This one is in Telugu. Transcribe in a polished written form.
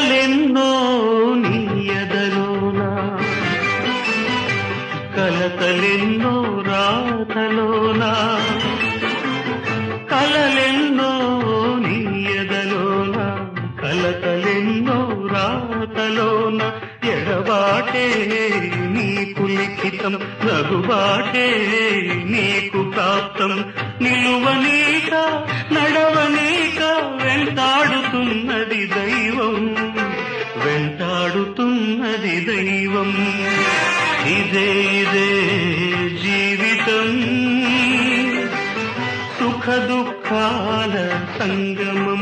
కలలెన్నో నీ ఎదలోనా, కలతలెన్నో రాతలోనా, కలలెన్నో నీ ఎదలోన, కలతలెన్నో రాతలోన, ఎడబాటే నీకు లిఖితం, నగుబాటే నీకు ప్రాప్తం, నిలువనీక నడవనీక వెంటాడుతున్నది దైవం, వెంటాడుతున్నది దైవం. ఇదే ఇదే జీవితం, సుఖ దుఃఖాల సంగమం.